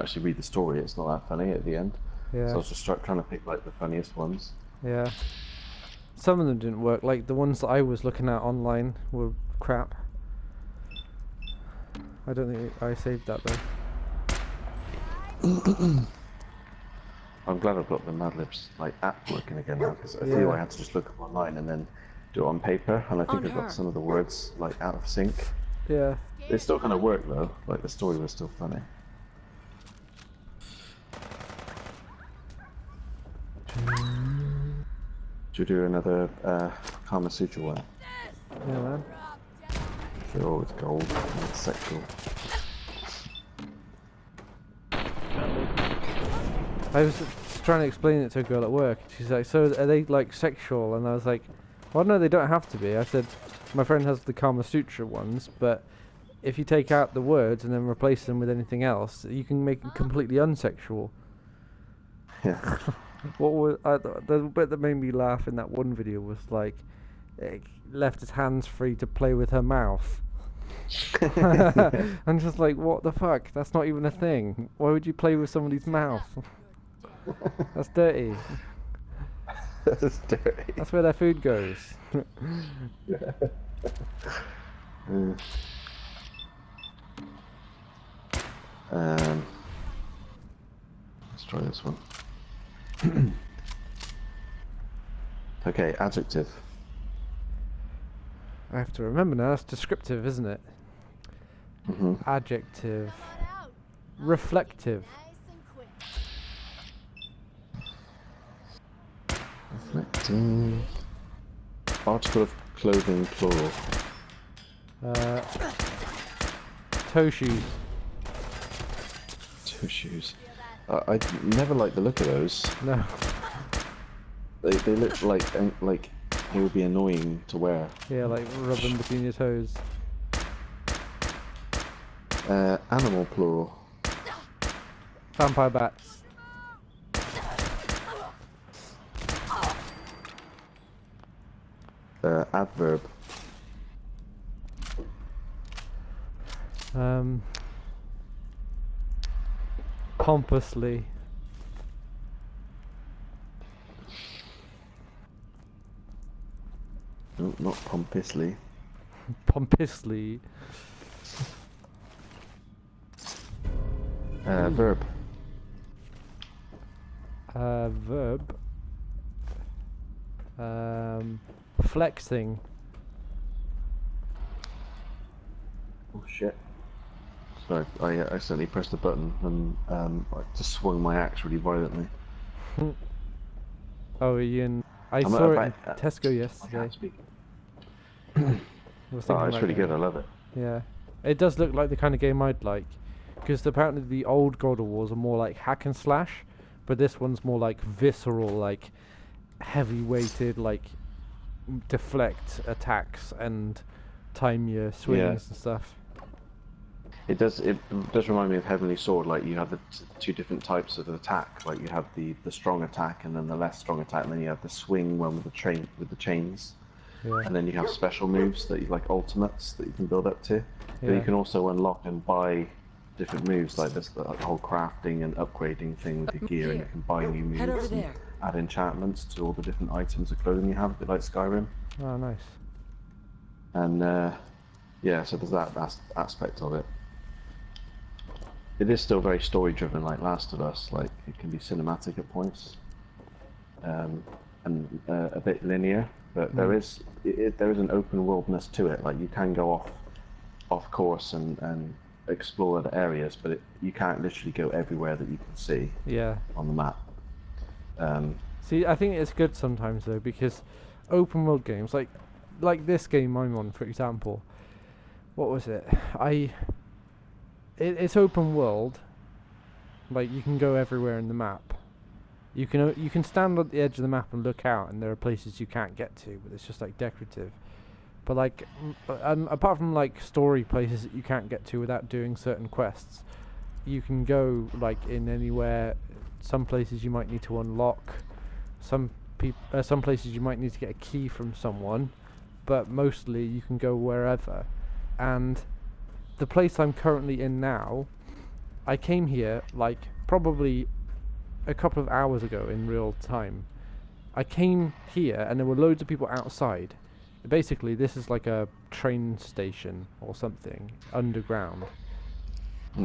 actually read the story, it's not that funny at the end. So I Yeah, was just trying to pick like the funniest ones. yeah. Some of them didn't work. Like the ones that I was looking at online were crap. I don't think I saved that though. I'm glad I've got the Mad Libs like app working again now, because a few I Yeah, had to just look up online and then do it on paper, and I think On I got her. some of the words like out of sync. yeah. They still kind of work though, like the story was still funny. Should we do another Kama Sutra one? Yeah, man. They're always gold and it's sexual. I was trying to explain it to a girl at work. She's like, "So are they like sexual?" And I was like, "Well, no, they don't have to be." I said, "My friend has the Kama Sutra ones, but if you take out the words and then replace them with anything else, you can make it completely unsexual." Yeah. What was the bit that made me laugh in that one video was like, it left his hands free to play with her mouth. I'm just like, what the fuck? That's not even a thing. Why would you play with somebody's mouth? That's dirty. That's dirty. That's where their food goes. Uh, let's try this one. Okay, adjective. I have to remember now. That's descriptive, isn't it? Mm-hmm. Adjective. Reflective. Reflective. Article of clothing, plural. Toe shoes. Toe shoes. I never liked the look of those. No. They look like they would be annoying to wear. Yeah, like rubbing between your toes. Animal, plural. Vampire bats. Adverb. Pompously. No, not pompously. Pompously. Verb. Verb. Flexing. Oh shit. Sorry, I accidentally pressed the button and I just swung my axe really violently. Oh, Ian. I I'm saw it in about- Tesco I yesterday. can't speak. I was Oh, thinking it's about really getting good. I it. love it. Yeah. It does look like the kind of game I'd like. Because apparently the old God of Wars are more like hack and slash. But this one's more like visceral, like heavy weighted, like deflect attacks and time your swings and stuff. It does remind me of Heavenly Sword. Like you have the two different types of attack. Like you have the strong attack and then the less strong attack, and then you have the swing one with the chains. Yeah. And then you have special moves that you like ultimates that you can build up to. But Yeah. you can also unlock and buy different moves like this, like the whole crafting and upgrading thing with your gear, and you can buy new Head over moves and there. add enchantments to all the different items of clothing you have, a bit like Skyrim. Oh, nice. And yeah, so there's that aspect of it. It is still very story driven, like Last of Us. Like it can be cinematic at points, and a bit linear. But there is an open worldness to it. Like you can go off course and explore other areas, but you can't literally go everywhere that you can see Yeah. on the map. See, I think it's good sometimes though, because open world games like this game I'm on, for example. What was it? It's open world. Like you can go everywhere in the map. You can stand at the edge of the map and look out, and there are places you can't get to, but it's just like decorative. But like, apart from like story places that you can't get to without doing certain quests, you can go like in anywhere. Some places you might need to unlock. Some places you might need to get a key from someone, but mostly you can go wherever. And the place I'm currently in now, I came here like probably a couple of hours ago in real time. I came here and there were loads of people outside. Basically, this is like a train station or something underground.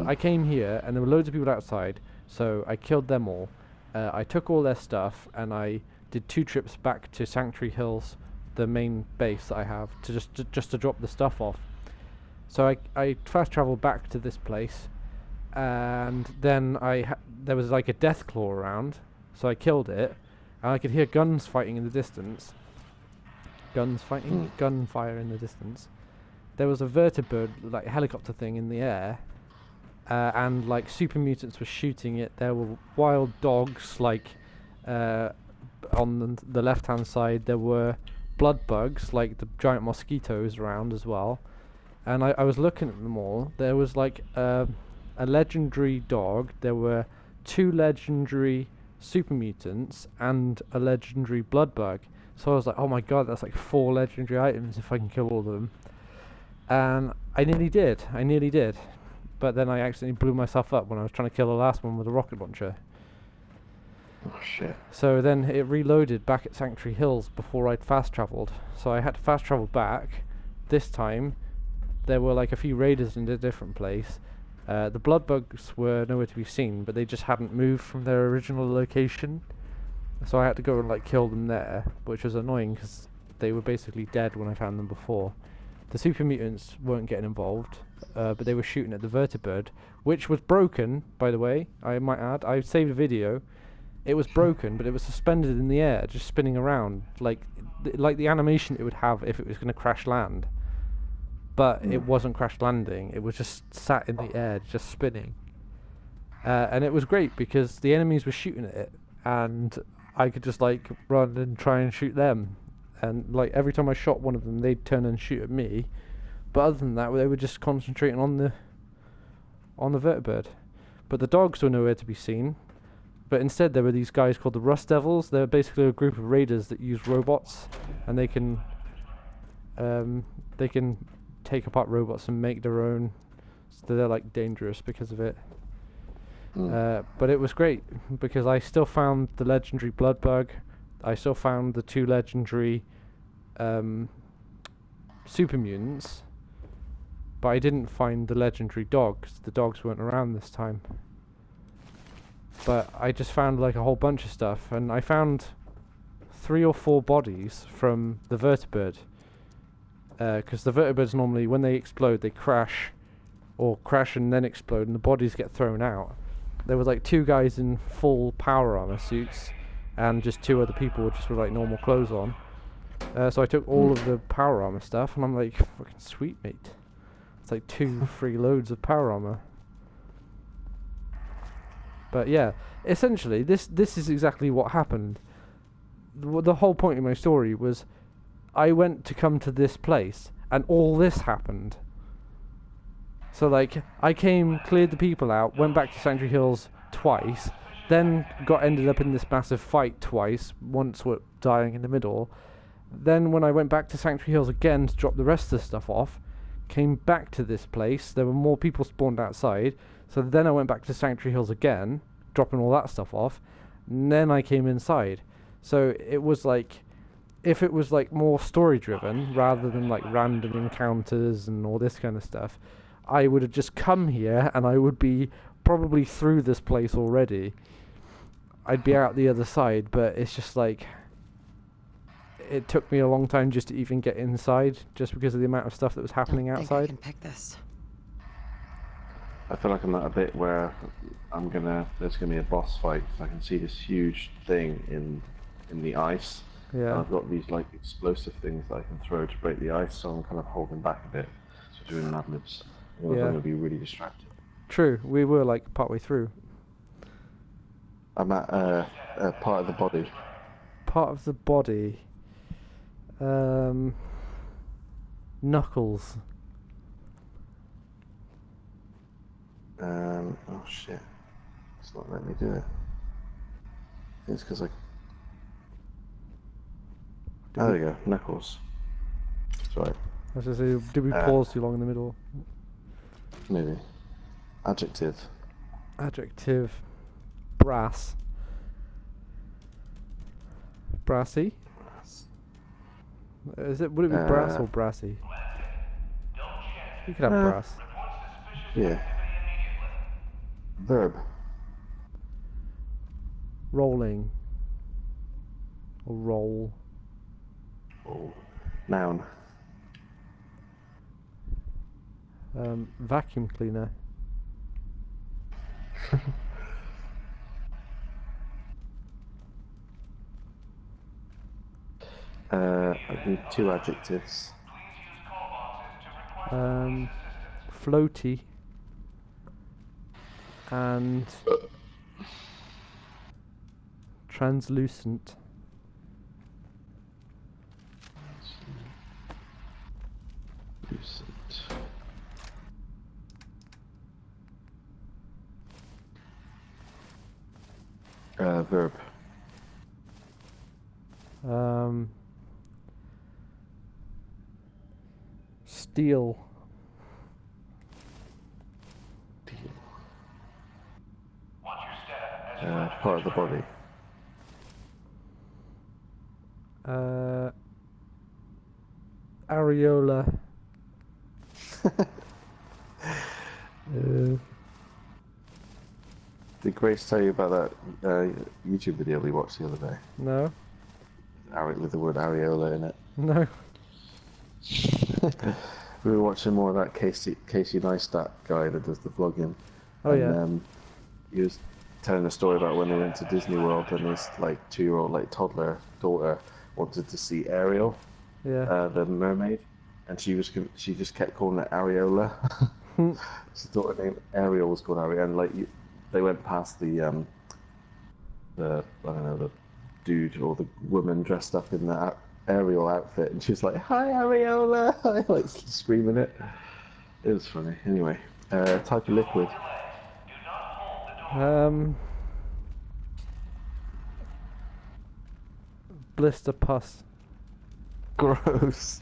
I came here and there were loads of people outside, so I killed them all. I took all their stuff and I did 2 trips back to Sanctuary Hills, the main base that I have, to just to drop the stuff off. So I fast traveled back to this place, and then there was like a death claw around, so I killed it, and I could hear guns fighting in the distance. Gunfire in the distance. There was a vertibird, like helicopter thing in the air, and like super mutants were shooting it. There were wild dogs, like on the left-hand side. There were blood bugs, like the giant mosquitoes around as well. And I was looking at them all. There was like a legendary dog. There were 2 legendary super mutants and a legendary blood bug. So I was like, oh my god, that's like 4 legendary items if I can kill all of them. And I nearly did. But then I accidentally blew myself up when I was trying to kill the last one with a rocket launcher. Oh shit. So then it reloaded back at Sanctuary Hills before I'd fast travelled. So I had to fast travel back. This time there were like a few raiders in a different place. The blood bugs were nowhere to be seen, but they just hadn't moved from their original location. So I had to go and like kill them there, which was annoying because they were basically dead when I found them before. The super mutants weren't getting involved, but they were shooting at the vertibird, which was broken, by the way, I might add. I saved a video. It was broken, but it was suspended in the air, just spinning around, like the animation it would have if it was going to crash land. But it wasn't crash landing, it was just sat in the air, just spinning. And it was great because the enemies were shooting at it, and I could just like run and try and shoot them. And like every time I shot one of them, they'd turn and shoot at me. But other than that, they were just concentrating on the vertibird. But the dogs were nowhere to be seen. But instead there were these guys called the Rust Devils. They're basically a group of raiders that use robots, and they can take apart robots and make their own. So they're like dangerous because of it. But it was great because I still found the legendary blood bug. I still found the 2 legendary super mutants, but I didn't find the legendary dogs. The dogs weren't around this time. But I just found like a whole bunch of stuff, and I found 3 or 4 bodies from the vertibird. Because the vertibirds normally, when they explode, they crash and then explode, and the bodies get thrown out. There was like 2 guys in full power armor suits, and just 2 other people just with like normal clothes on. So I took all of the power armor stuff, and I'm like, fucking sweet, mate. It's like 2 free loads of power armor. But yeah, essentially, this is exactly what happened. The whole point of my story was, I went to come to this place, and all this happened. So like, I came, cleared the people out, went back to Sanctuary Hills twice, then ended up in this massive fight twice, once were dying in the middle. Then when I went back to Sanctuary Hills again to drop the rest of the stuff off, came back to this place, there were more people spawned outside, so then I went back to Sanctuary Hills again, dropping all that stuff off, and then I came inside. So it was like, if it was like more story driven, rather than like random encounters and all this kind of stuff, I would have just come here and I would be probably through this place already. I'd be out the other side, but it's just like, it took me a long time just to even get inside, just because of the amount of stuff that was happening outside. I can pick this. I feel like I'm at a bit where there's gonna be a boss fight. I can see this huge thing in the ice. Yeah. And I've got these like explosive things that I can throw to break the ice, so I'm kind of holding back a bit. So doing Mad Libs. I'm gonna be really distracted. True, we were like partway through. I'm at part of the body. Part of the body. Knuckles. Oh shit. It's not letting me do it. I think it's because there we go, Knuckles. Sorry. I was going to say, did we pause too long in the middle? Maybe. Adjective. Adjective. Brass. Brassy. Would it be brass or brassy? You could have brass. Yeah. Verb. Rolling. Or roll. Oh. Noun. Vacuum cleaner. I need 2 adjectives. Floaty. And translucent. Verb. Steel. Part of the body. Areola. Did Grace tell you about that YouTube video we watched the other day? No. With the word areola in it. No. We were watching more of that Casey Neistat guy that does the vlogging. Oh, yeah. He was telling a story about when they went to Disney World and his 2-year-old toddler daughter wanted to see Ariel, the mermaid, and she just kept calling it Areola. His daughter named Ariel was called Ariel, and they went past the I don't know, the dude or the woman dressed up in that Ariel outfit, and she was like, "Hi, Areola!" like screaming it. It was funny. Anyway, type of liquid. Blister pus. Gross.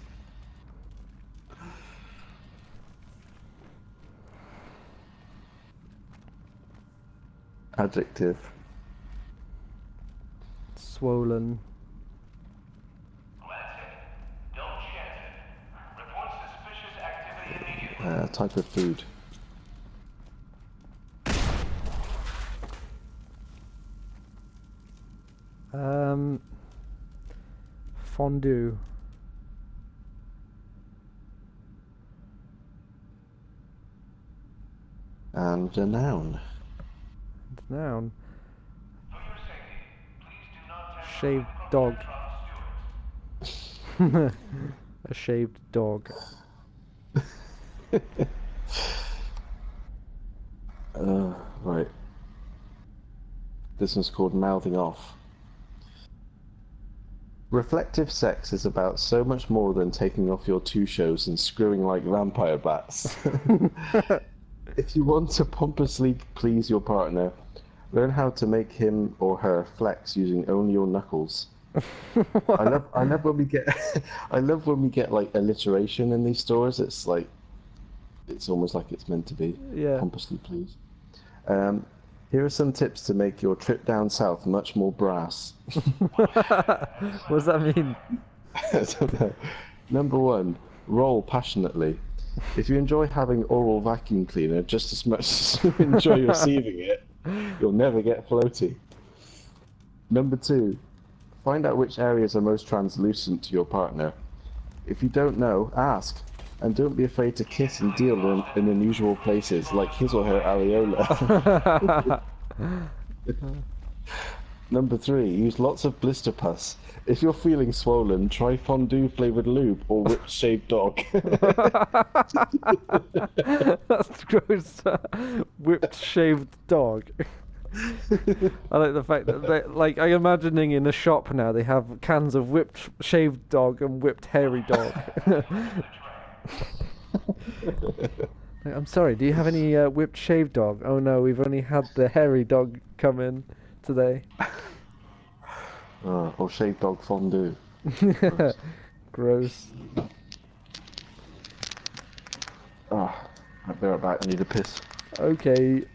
Adjective. Swollen. Type of food. Fondue. And a noun. Noun. Shaved dog. A shaved dog. Right. This one's called mouthing off. Reflective sex is about so much more than taking off your 2 shows and screwing like vampire bats. If you want to pompously please your partner, learn how to make him or her flex using only your knuckles. I love when we get I love when we get alliteration in these stories. It's almost like it's meant to be. Yeah. Pompously please. Here are some tips to make your trip down south much more brass. What does that mean? I don't know. Number 1, roll passionately. If you enjoy having oral vacuum cleaner just as much as you enjoy receiving it, you'll never get floaty. Number 2, find out which areas are most translucent to your partner. If you don't know, ask. And don't be afraid to kiss and deal in unusual places, like his or her areola. Number 3, use lots of blister pus. If you're feeling swollen, try fondue flavoured lube or whipped shaved dog. That's gross. Whipped shaved dog. I like the fact that I'm imagining in a shop now they have cans of whipped shaved dog and whipped hairy dog. I'm sorry, do you have any whipped shaved dog? Oh no, we've only had the hairy dog come in today. Or shaved dog fondue. Gross. I'll be right back, I need a piss. Okay.